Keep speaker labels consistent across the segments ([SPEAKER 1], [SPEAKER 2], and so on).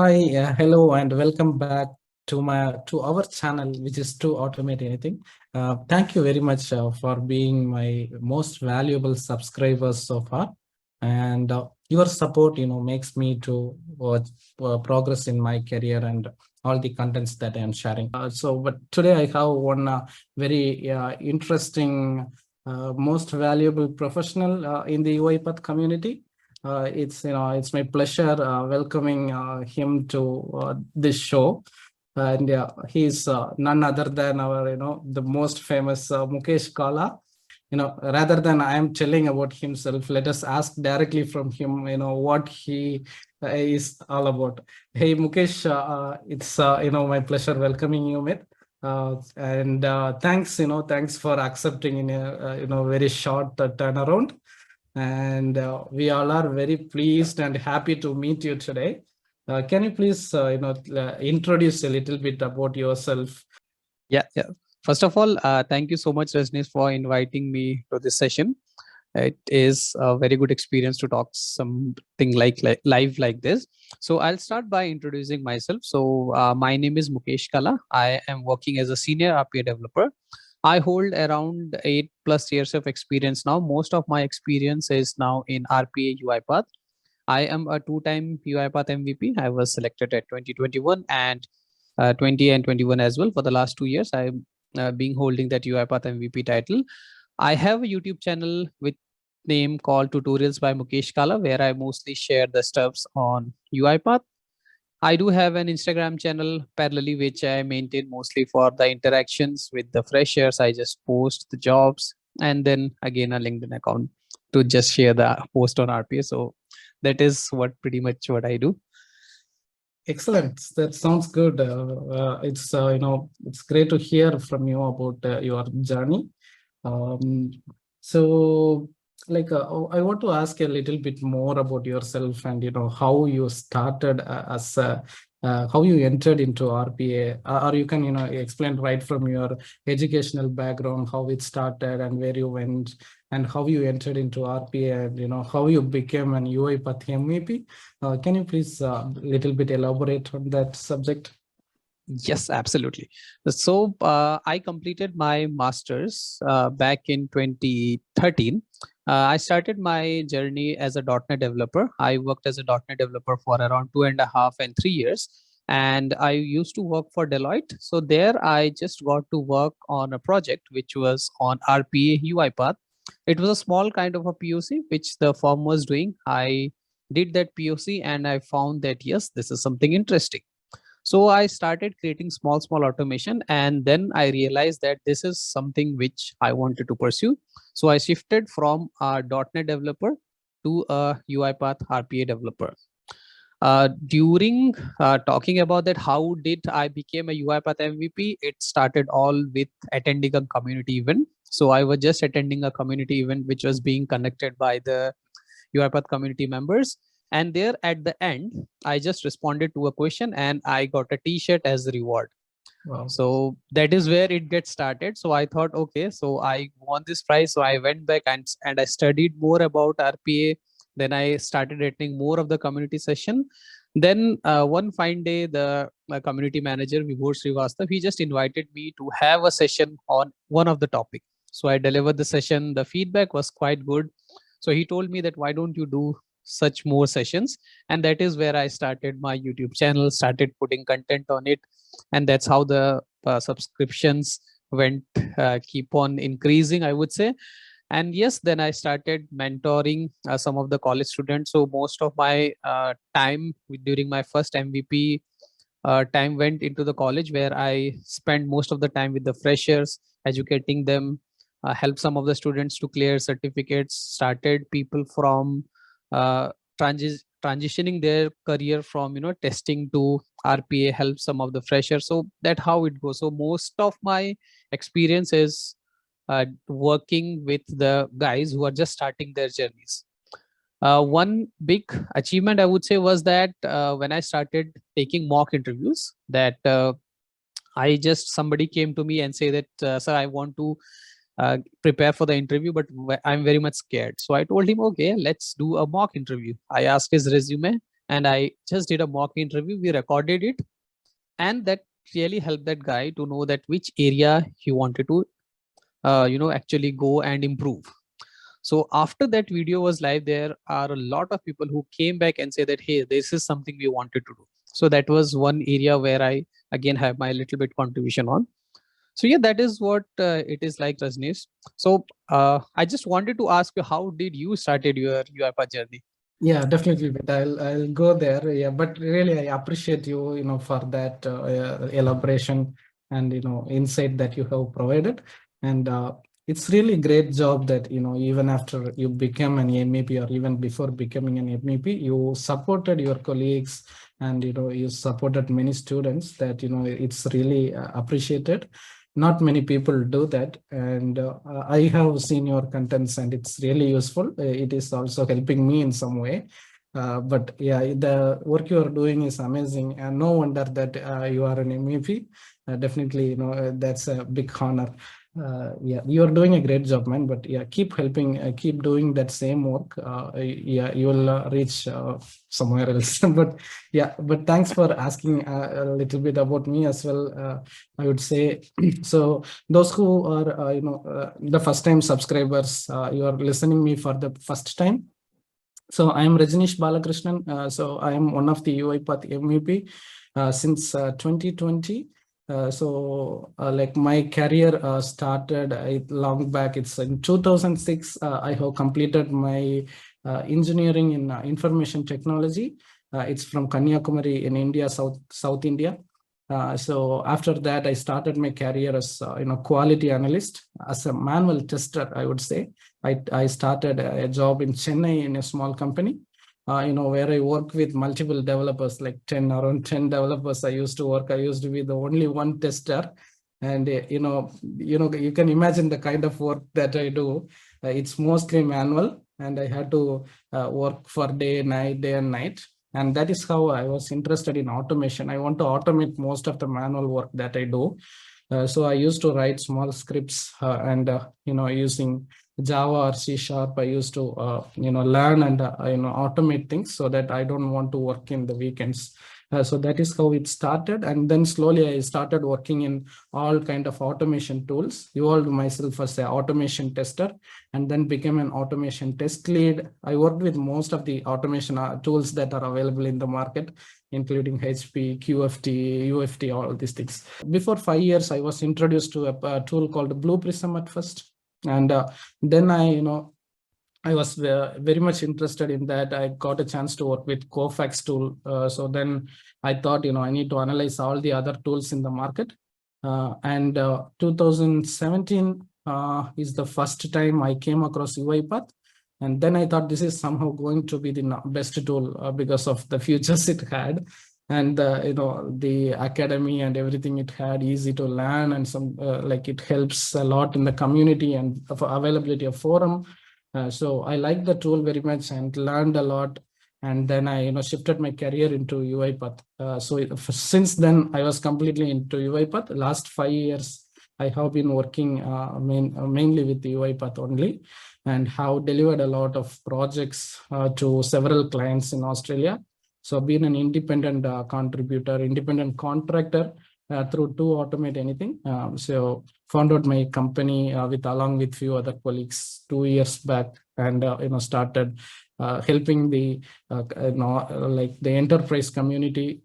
[SPEAKER 1] Hi, hello, and welcome back to our channel, which is to automate anything. Thank you very much for being my most valuable subscribers so far, and your support, makes me to progress in my career and all the contents that I am sharing. But today I have one very interesting, most valuable professional in the UiPath community. It's my pleasure welcoming him to this show, and he's none other than our the most famous Mukesh Kala. Rather than I am telling about himself, let us ask directly from him. What he is all about. Hey Mukesh, it's my pleasure welcoming you, mate. And thanks, thanks for accepting in a very short turnaround. And we all are very pleased and happy to meet you today. Can you please, introduce a little bit about yourself?
[SPEAKER 2] Yeah. First of all, thank you so much, Rajaneesh, for inviting me to this session. It is a very good experience to talk something like live like this. So I'll start by introducing myself. So my name is Mukesh Kala. I am working as a senior RPA developer. I hold around 8+ years of experience now. Most of my experience is now in RPA UiPath. I am a two-time UiPath MVP. I was selected at 2021 and 20 and 21 as well. For the last 2 years, I'm being holding that UiPath MVP title. I have a YouTube channel with name called Tutorials by Mukesh Kala, where I mostly share the stuffs on UiPath. I do have an Instagram channel parallelly, which I maintain mostly for the interactions with the freshers. I just post the jobs, and then again a LinkedIn account to just share the post on RPA. So that is pretty much what I do.
[SPEAKER 1] Excellent. That sounds good. It's great to hear from you about your journey. So, I want to ask a little bit more about yourself and how you started how you entered into RPA, or you can explain right from your educational background how it started and where you went and how you entered into RPA and how you became an UiPath MVP. Can you please little bit elaborate on that subject?
[SPEAKER 2] Yes, absolutely. So I completed my master's back in 2013. I started my journey as a .NET developer. I worked as a .NET developer for around 2.5 and 3 years. And I used to work for Deloitte. So there I just got to work on a project which was on RPA UiPath. It was a small kind of a POC which the firm was doing. I did that POC and I found that, yes, this is something interesting. So I started creating small automation, and then I realized that this is something which I wanted to pursue. So I shifted from a .NET developer to a UiPath RPA developer. During talking about that, how did I become a UiPath MVP? It started all with attending a community event. So I was just attending a community event which was being conducted by the UiPath community members. And there at the end, I just responded to a question and I got a t-shirt as a reward. Wow. So that is where it gets started. So I thought, okay, so I won this prize. So I went back and I studied more about RPA. Then I started attending more of the community session. Then one fine day, the community manager, Vibhor Srivastav, he just invited me to have a session on one of the topic. So I delivered the session. The feedback was quite good. So he told me that, why don't you do such more sessions? And that is where I started my YouTube channel, started putting content on it. And that's how the subscriptions went keep on increasing, I would say. And yes, then I started mentoring some of the college students. So most of my time during my first MVP time went into the college, where I spent most of the time with the freshers, educating them, help some of the students to clear certificates, started people from transitioning their career from testing to RPA, help some of the freshers. So that's how it goes. So most of my experience is working with the guys who are just starting their journeys. One big achievement I would say was that when I started taking mock interviews, that somebody came to me and say that, sir, I want to prepare for the interview, but I'm very much scared. So I told him, okay, let's do a mock interview. I asked his resume and I just did a mock interview. We recorded it, and that really helped that guy to know that which area he wanted to actually go and improve. So after that video was live, there are a lot of people who came back and say that, hey, this is something we wanted to do. So that was one area where I again have my little bit contribution on. So yeah, that is what it is like, Rajneesh. So I just wanted to ask you, how did you started your UiPath journey?
[SPEAKER 1] Yeah, definitely. But I'll go there. Yeah, but really, I appreciate you, for that elaboration and insight that you have provided. And it's really great job that even after you become an MEP or even before becoming an MEP, you supported your colleagues and you supported many students. That it's really appreciated. Not many people do that, and I have seen your contents and it's really useful. It is also helping me in some way. But yeah, the work you are doing is amazing, and no wonder that you are an MVP. Definitely, that's a big honor. Yeah, you are doing a great job, man. But yeah, keep helping, keep doing that same work. Yeah, you will reach somewhere else. But yeah, but thanks for asking a little bit about me as well. I would say so. Those who are the first time subscribers, you are listening me for the first time. So I am Rajaneesh Balakrishnan. So I am one of the UiPath MVP since 2020. Like my career started long back. It's in 2006. I have completed my engineering in information technology. It's from Kanyakumari in India, South India. So after that, I started my career as quality analyst, as a manual tester, I would say. I started a job in Chennai in a small company, where I work with multiple developers, like around 10 developers. I used to work. I used to be the only one tester, and you can imagine the kind of work that I do. It's mostly manual, and I had to work for day and night. And that is how I was interested in automation. I want to automate most of the manual work that I do. So I used to write small scripts and using Java or C Sharp. I used to learn and automate things so that I don't want to work in the weekends. So that is how it started, and then slowly I started working in all kind of automation tools. Evolved myself as an automation tester, and then became an automation test lead. I worked with most of the automation tools that are available in the market, including HP, QFT, UFT, all these things. Before 5 years, I was introduced to a tool called Blue Prism at first, and then I was very much interested in that. I got a chance to work with Kofax tool. So then I thought, I need to analyze all the other tools in the market. And 2017 is the first time I came across UiPath. And then I thought this is somehow going to be the best tool because of the features it had. And the academy and everything it had, easy to learn, and some like it helps a lot in the community and for availability of forum. So I liked the tool very much and learned a lot. And then I, shifted my career into UiPath. Since then, I was completely into UiPath. Last 5 years, I have been working mainly with the UiPath only, and have delivered a lot of projects to several clients in Australia. So I've been an independent contributor, independent contractor through To Automate Anything. So founded my company along with few other colleagues 2 years back, and started helping the like the enterprise community,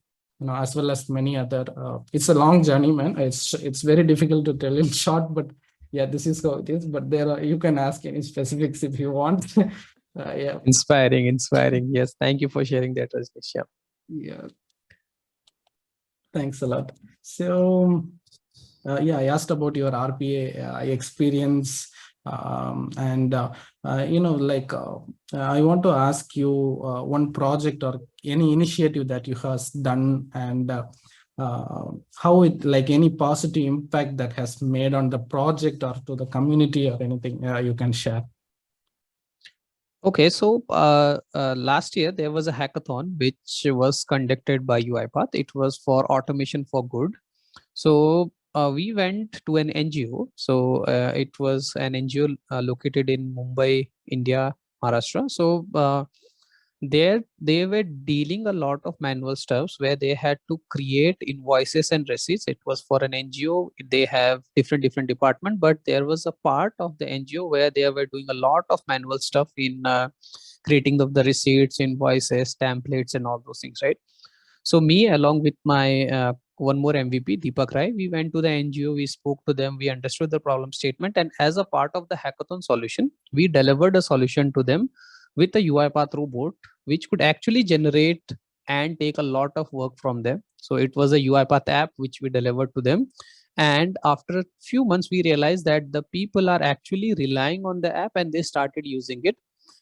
[SPEAKER 1] as well as many other. It's a long journey, man. It's very difficult to tell in short, but yeah, this is how it is. But you can ask any specifics if you want. Yeah.
[SPEAKER 2] Inspiring. Yes, thank you for sharing that, Rajneesh. Yeah.
[SPEAKER 1] Yeah. Thanks a lot. So yeah, I asked about your RPA experience, and I want to ask you one project or any initiative that you have done, and how it, like, any positive impact that has made on the project or to the community, or anything you can share.
[SPEAKER 2] Okay, so last year there was a hackathon which was conducted by UiPath. It was for automation for good. So we went to an NGO. So it was an NGO located in Mumbai, India, Maharashtra. So they were dealing a lot of manual stuffs where they had to create invoices and receipts. It was for an NGO. They have different department, but there was a part of the NGO where they were doing a lot of manual stuff in creating of the receipts, invoices, templates, and all those things, right? So me, along with my one more MVP, Deepak Rai, we went to the NGO, we spoke to them, we understood the problem statement, and as a part of the hackathon solution, we delivered a solution to them with a UiPath robot, which could actually generate and take a lot of work from them. So it was a UiPath app which we delivered to them. And after a few months, we realized that the people are actually relying on the app and they started using it.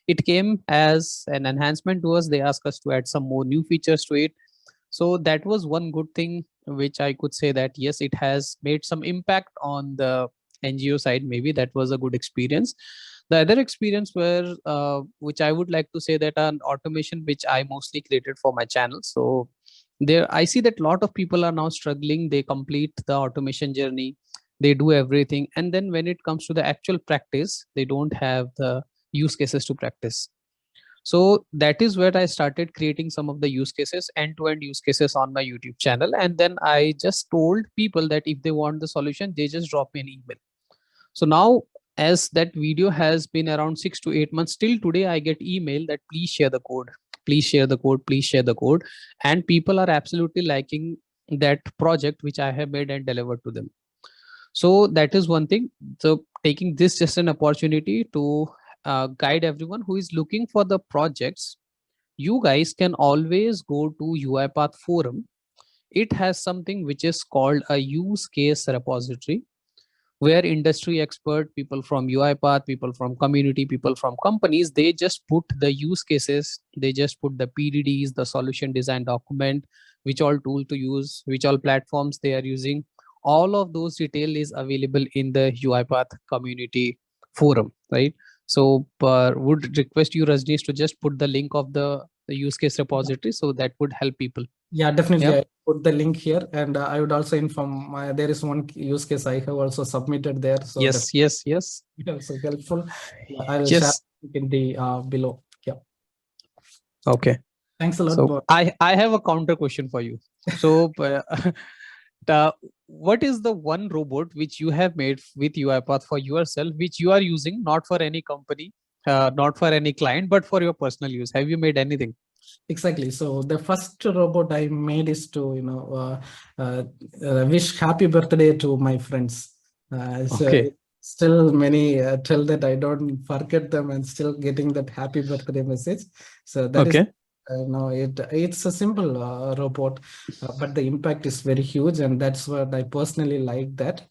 [SPEAKER 2] It came as an enhancement to us. They asked us to add some more new features to it. So that was one good thing which I could say that yes, it has made some impact on the NGO side. Maybe that was a good experience. The other experience where which I would like to say that an automation which I mostly created for my channel. So there I see that a lot of people are now struggling. They complete the automation journey, they do everything, and then when it comes to the actual practice, they don't have the use cases to practice. So that is where I started creating some of the use cases, end-to-end use cases on my YouTube channel. And then I just told people that if they want the solution, they just drop me an email. So now, as that video has been around 6 to 8 months, till today, I get email that please share the code, please share the code, please share the code. And people are absolutely liking that project which I have made and delivered to them. So that is one thing. So taking this just an opportunity to guide everyone who is looking for the projects, you guys can always go to UiPath forum. It has something which is called a use case repository, where industry expert, people from UiPath, people from community, people from companies, they just put the use cases, they just put the PDDs, the solution design document, which all tool to use, which all platforms they are using. All of those detail is available in the UiPath community forum, right? So would request you, Rajneesh, to just put the link of the use case repository, so that would help people.
[SPEAKER 1] Yeah, definitely.
[SPEAKER 2] Yeah.
[SPEAKER 1] I put the link here, and I would also inform there is one use case I have also submitted there. So
[SPEAKER 2] Yes, yes, yes.
[SPEAKER 1] also helpful. Yeah, I'll share
[SPEAKER 2] Yes.
[SPEAKER 1] in the below. Yeah.
[SPEAKER 2] Okay.
[SPEAKER 1] Thanks a lot.
[SPEAKER 2] So I have a counter question for you. So what is the one robot which you have made with UiPath for yourself, which you are using not for any company, not for any client, but for your personal use? Have you made anything?
[SPEAKER 1] Exactly. So the first robot I made is to wish happy birthday to my friends.
[SPEAKER 2] Okay.
[SPEAKER 1] Still many tell that I don't forget them, and still getting that happy birthday message. So that is
[SPEAKER 2] Okay.
[SPEAKER 1] no, it's a simple robot, but the impact is very huge, and that's what I personally like that.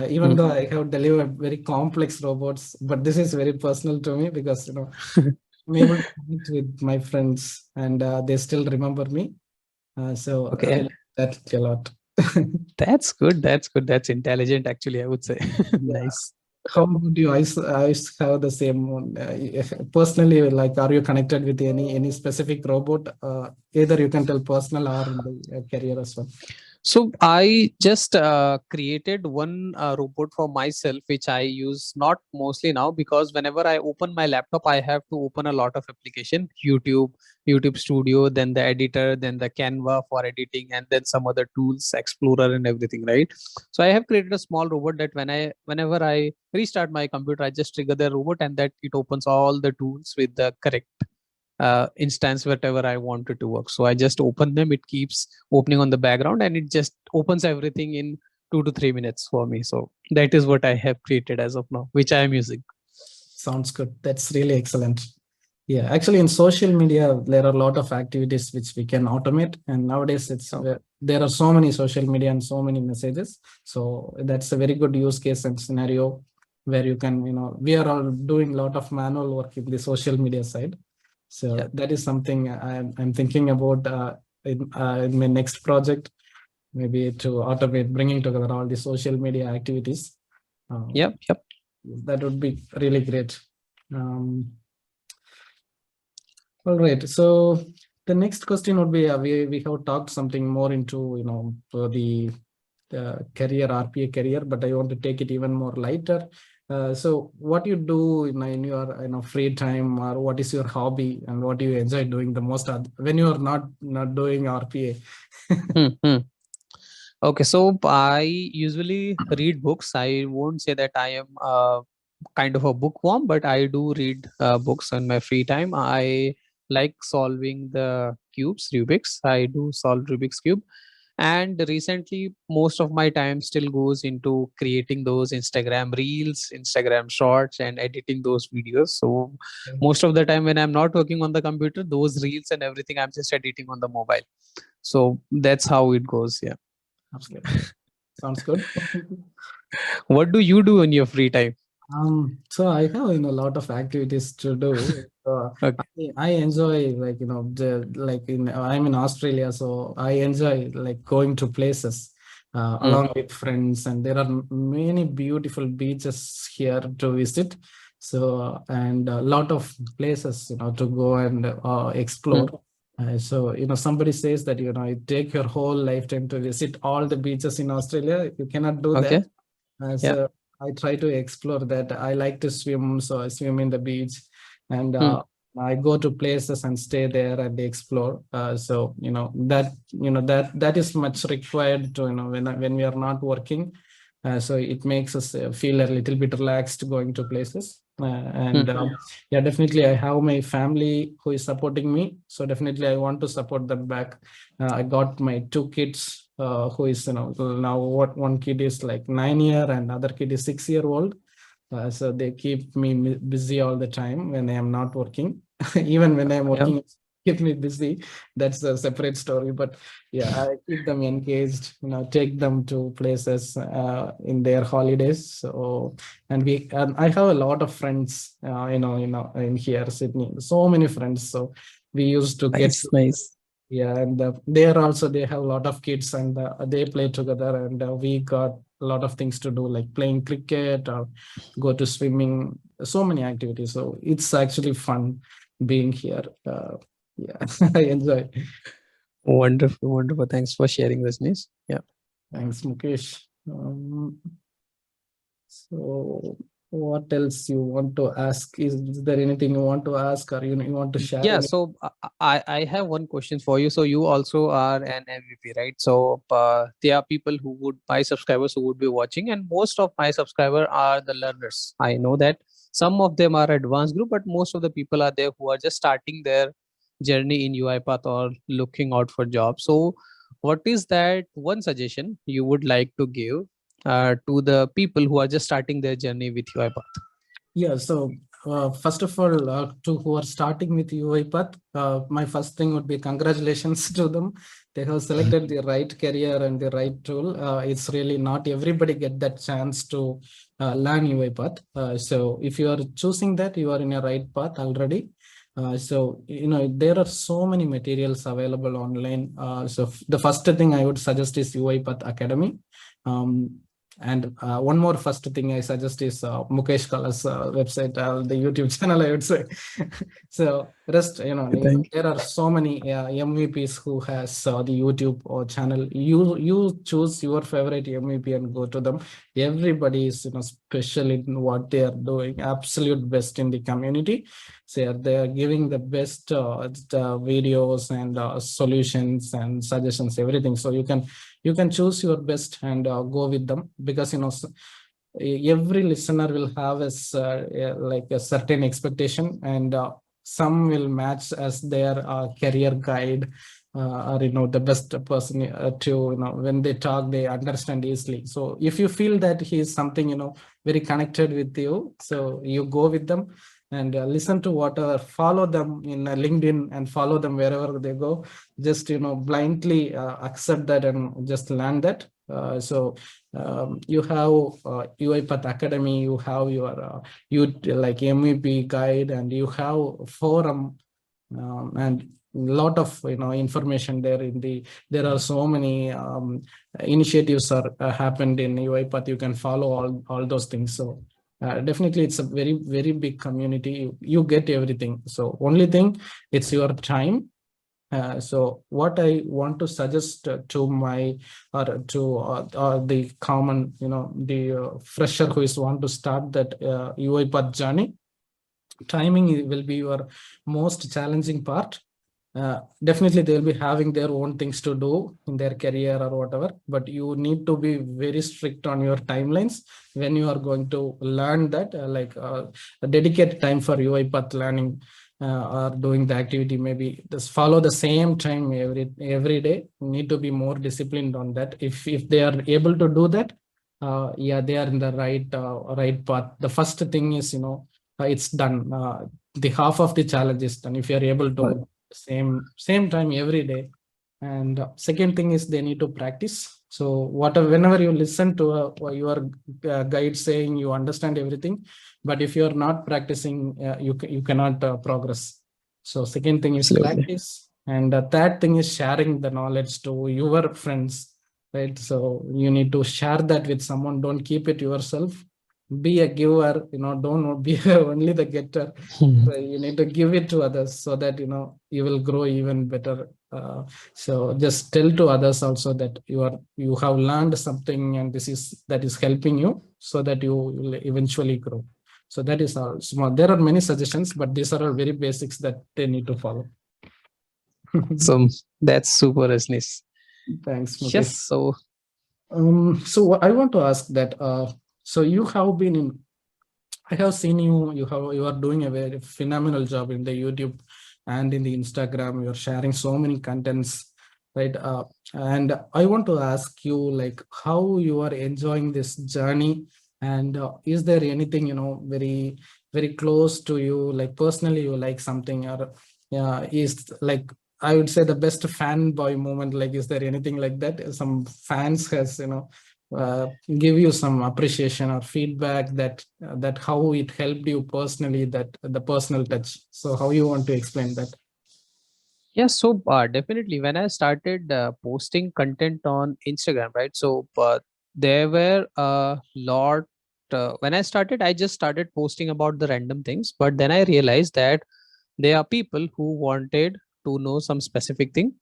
[SPEAKER 1] Even though I have delivered very complex robots, but this is very personal to me because I'm able to connect with my friends, and they still remember me. So I
[SPEAKER 2] Okay.
[SPEAKER 1] like that a lot.
[SPEAKER 2] That's good. That's good. That's intelligent, actually, I would say. Nice.
[SPEAKER 1] How about you? I have the same one. Personally, like, are you connected with any specific robot? Either you can tell personal or in the career as well.
[SPEAKER 2] So I just created one robot for myself, which I use not mostly now, because whenever I open my laptop, I have to open a lot of application, YouTube Studio, then the editor, then the Canva for editing, and then some other tools, Explorer and everything, right? So I have created a small robot that whenever I restart my computer, I just trigger the robot, and that it opens all the tools with the correct instance whatever I wanted to work. So I just open them, it keeps opening on the background, and it just opens everything in 2 to 3 minutes for me. So that is what I have created as of now, which I am using.
[SPEAKER 1] Sounds good. That's really excellent. Yeah, actually, in social media, there are a lot of activities which we can automate, and nowadays there are so many social media and so many messages. So that's a very good use case and scenario where you can, we are all doing a lot of manual work in the social media side. So that is something I'm thinking about in my next project, maybe to automate, bringing together all the social media activities.
[SPEAKER 2] Yep.
[SPEAKER 1] That would be really great. All right. So the next question would be, we have talked something more into, the career, RPA career, but I want to take it even more lighter. So what you do in your free time, or what is your hobby, and what do you enjoy doing the most when you are not doing RPA?
[SPEAKER 2] Hmm. Okay, so I usually read books. I won't say that I am kind of a bookworm, but I do read books in my free time. I like solving the Rubik's. I do solve Rubik's cube, and recently most of my time still goes into creating those Instagram reels, Instagram shorts, and editing those videos. So most of the time when I'm not working on the computer, those reels and everything I'm just editing on the mobile. So that's how it goes. Yeah.
[SPEAKER 1] Absolutely. Sounds good.
[SPEAKER 2] What do you do in your free time?
[SPEAKER 1] So I have a lot of activities to do.
[SPEAKER 2] Okay.
[SPEAKER 1] I enjoy I'm in Australia, so I enjoy like going to places along with friends, and there are many beautiful beaches here to visit. So and a lot of places to go and explore. So somebody says that it take your whole lifetime to visit all the beaches in Australia. You cannot do that.
[SPEAKER 2] Okay. Yeah.
[SPEAKER 1] So I try to explore that. I like to swim, so I swim in the beach, and I go to places and stay there and explore. So that is much required to when we are not working. So it makes us feel a little bit relaxed going to places. And yeah, definitely I have my family who is supporting me. So definitely I want to support them back. I got my two kids who is now what one kid is like 9 year and other kid is 6 year old. So they keep me busy all the time when I am not working. Even when I'm
[SPEAKER 2] Yeah.
[SPEAKER 1] working, keep me busy. That's a separate story. But yeah, I keep them engaged. Take them to places in their holidays. So and I have a lot of friends. In here Sydney, so many friends. So we used to get.
[SPEAKER 2] Nice.
[SPEAKER 1] Yeah, and there also they have a lot of kids, and they play together, and we got a lot of things to do, like playing cricket or go to swimming, so many activities. So it's actually fun being here. Yeah, I enjoy.
[SPEAKER 2] Wonderful, wonderful. Thanks for sharing this, Nish. Yeah.
[SPEAKER 1] Thanks, Mukesh. So what else you want to ask? Is there anything you want to ask, or you want to share?
[SPEAKER 2] Yeah. So I have one question for you. So you also are an MVP, right? So there are people who would, my subscribers who would be watching, and most of my subscribers are the learners. I know that some of them are advanced group, but most of the people are there who are just starting their journey in UiPath or looking out for jobs. So what is that one suggestion you would like to give to the people who are just starting their journey with UiPath?
[SPEAKER 1] Yeah, so first of all, to who are starting with UiPath, my first thing would be congratulations to them. They have selected the right career and the right tool. It's really not everybody get that chance to learn UiPath. So if you are choosing that, you are in a right path already. So there are so many materials available online. So the first thing I would suggest is UiPath Academy. And one more first thing I suggest is Mukesh Kala's website, the YouTube channel, I would say. So rest, there are so many MVPs who has the YouTube or channel. You choose your favorite MVP and go to them. Everybody is special in what they are doing, absolute best in the community. So they are giving the best the videos and solutions and suggestions, everything. So you can choose your best and go with them, because every listener will have like a certain expectation, and some will match as their career guide, or the best person to when they talk they understand easily. So if you feel that he is something very connected with you, so you go with them and listen to whatever, follow them in LinkedIn and follow them wherever they go. Just blindly accept that and just learn that. So you have UiPath Academy, you have your like MVP guide, and you have forum, and lot of information there. There are so many initiatives are happened in UiPath. You can follow all those things. So definitely it's a very, very big community. You get everything. So only thing, it's your time. So what I want to suggest to my or the common, the fresher who is want to start that UiPath journey, timing will be your most challenging part. Definitely they will be having their own things to do in their career or whatever, but you need to be very strict on your timelines when you are going to learn that, a dedicated time for UiPath learning or doing the activity. Maybe just follow the same time every day. You need to be more disciplined on that. If they are able to do that, yeah, they are in the right path. The first thing is, it's done. The half of the challenge is done if you are able to same time every day. And second thing is they need to practice. So whenever you listen to your guide saying you understand everything, but if you are not practicing, you cannot progress. So second thing is
[SPEAKER 2] Absolutely.
[SPEAKER 1] practice, and third thing is sharing the knowledge to your friends, right? So you need to share that with someone. Don't keep it yourself. Be a giver, don't be only the getter. So you need to give it to others so that you will grow even better. So just tell to others also that you have learned something, and that is helping you, so that you will eventually grow. So that is all small. There are many suggestions, but these are all very basics that they need to follow.
[SPEAKER 2] So that's super, Rajneesh.
[SPEAKER 1] Thanks, Mukesh.
[SPEAKER 2] Yes.
[SPEAKER 1] So I want to ask that. So you have been in. I have seen you are doing a very phenomenal job in the YouTube and in the Instagram. You're sharing so many contents, right? And I want to ask you, like, how you are enjoying this journey, and is there anything very very close to you, like personally you like something, or is like, I would say, the best fanboy moment? Like, is there anything like that? Some fans has give you some appreciation or feedback that how it helped you personally, that the personal touch. So how you want to explain that?
[SPEAKER 2] Yeah, so definitely when I started posting content on Instagram, right? So there were a lot. When I started, I just started posting about the random things, but then I realized that there are people who wanted to know some specific thing.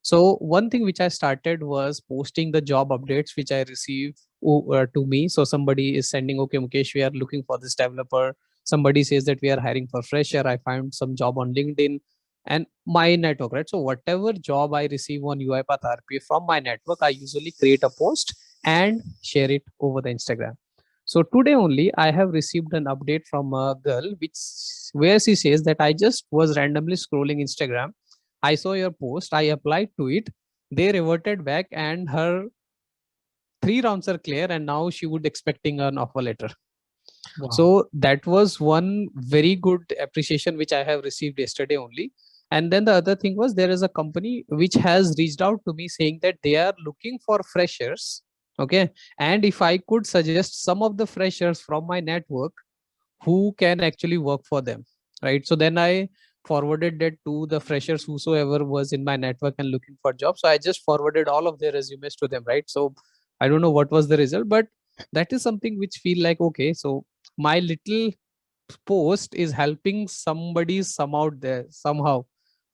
[SPEAKER 2] So one thing which I started was posting the job updates which I receive to me. So somebody is sending, okay, Mukesh, we are looking for this developer. Somebody says that we are hiring for fresher. I found some job on LinkedIn and my network, right? So whatever job I receive on UiPath RPA from my network, I usually create a post and share it over the Instagram. So today only I have received an update from a girl where she says that I just was randomly scrolling Instagram. I saw your post, I applied to it. They reverted back and her 3 rounds are clear and now she would expecting an offer letter.
[SPEAKER 1] Wow.
[SPEAKER 2] So that was one very good appreciation which I have received yesterday only. And then the other thing was there is a company which has reached out to me saying that they are looking for freshers. Okay. And if I could suggest some of the freshers from my network who can actually work for them, right? So then I forwarded that to the freshers whosoever was in my network and looking for jobs. So I just forwarded all of their resumes to them, right? So I don't know what was the result, but that is something which feel like, okay, so my little post is helping somebody some out there somehow.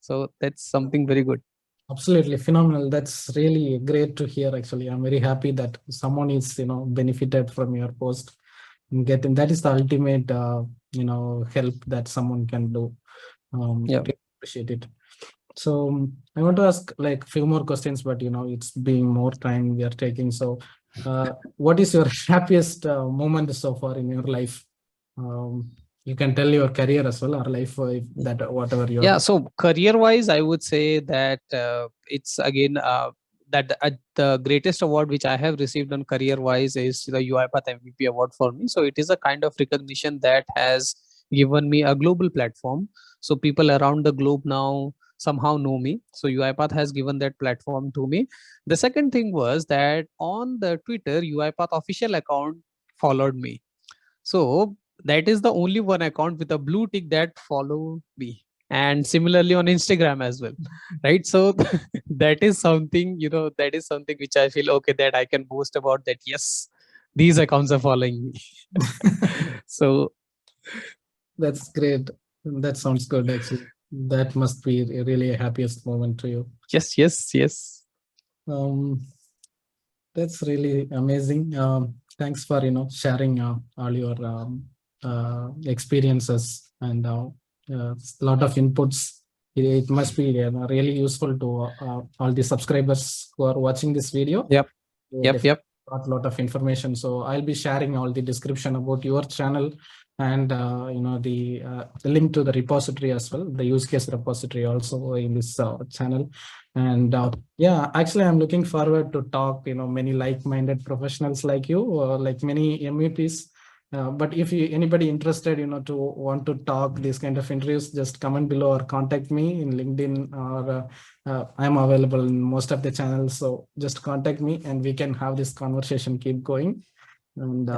[SPEAKER 2] So that's something very good.
[SPEAKER 1] Absolutely phenomenal. That's really great to hear. Actually, I'm very happy that someone is benefited from your post. Getting that is the ultimate help that someone can do.
[SPEAKER 2] Yeah.
[SPEAKER 1] Really appreciate it. So I want to ask like few more questions, but it's being more time we are taking. So what is your happiest moment so far in your life? You can tell your career as well, or life, if that whatever you're.
[SPEAKER 2] Yeah, so career wise I would say that it's again that the greatest award which I have received on career wise is the UiPath MVP award for me. So it is a kind of recognition that has given me a global platform, so people around the globe now somehow know me. So UiPath has given that platform to me. The second thing was that on the Twitter UiPath official account followed me. So that is the only one account with a blue tick that follow me, and similarly on Instagram as well, right? So that is something, that is something which I feel okay that I can boast about, that yes, these accounts are following me. So
[SPEAKER 1] that's great. That sounds good, actually. That must be really a happiest moment to you.
[SPEAKER 2] Yes.
[SPEAKER 1] Um, that's really amazing. Thanks for sharing all your experiences and a lot of inputs. It must be really useful to all the subscribers who are watching this video.
[SPEAKER 2] Yep.
[SPEAKER 1] Definitely got a lot of information. So I'll be sharing all the description about your channel and the link to the repository as well, the use case repository also in this channel. And yeah, actually, I'm looking forward to talk, many like-minded professionals like you, like many MVPs. But if anybody interested, to want to talk these kind of interviews, just comment below or contact me in LinkedIn, or I'm available in most of the channels. So just contact me and we can have this conversation keep going. And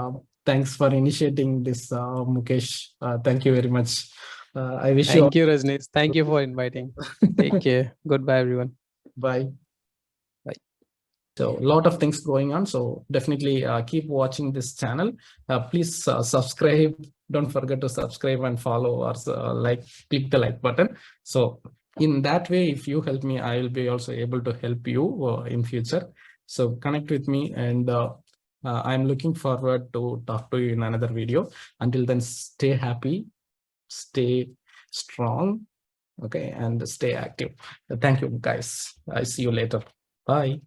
[SPEAKER 1] thanks for initiating this, Mukesh. Thank you very much. I wish you all.
[SPEAKER 2] Thank you, Rajneesh. Thank you for inviting. Take care. Goodbye, everyone.
[SPEAKER 1] Bye.
[SPEAKER 2] Bye.
[SPEAKER 1] So a lot of things going on. So definitely keep watching this channel. Please subscribe. Don't forget to subscribe and follow or click the like button. So in that way, if you help me, I will be also able to help you in future. So connect with me, and I'm looking forward to talk to you in another video. Until then, stay happy, stay strong, okay, and stay active. Thank you, guys. I see you later. Bye.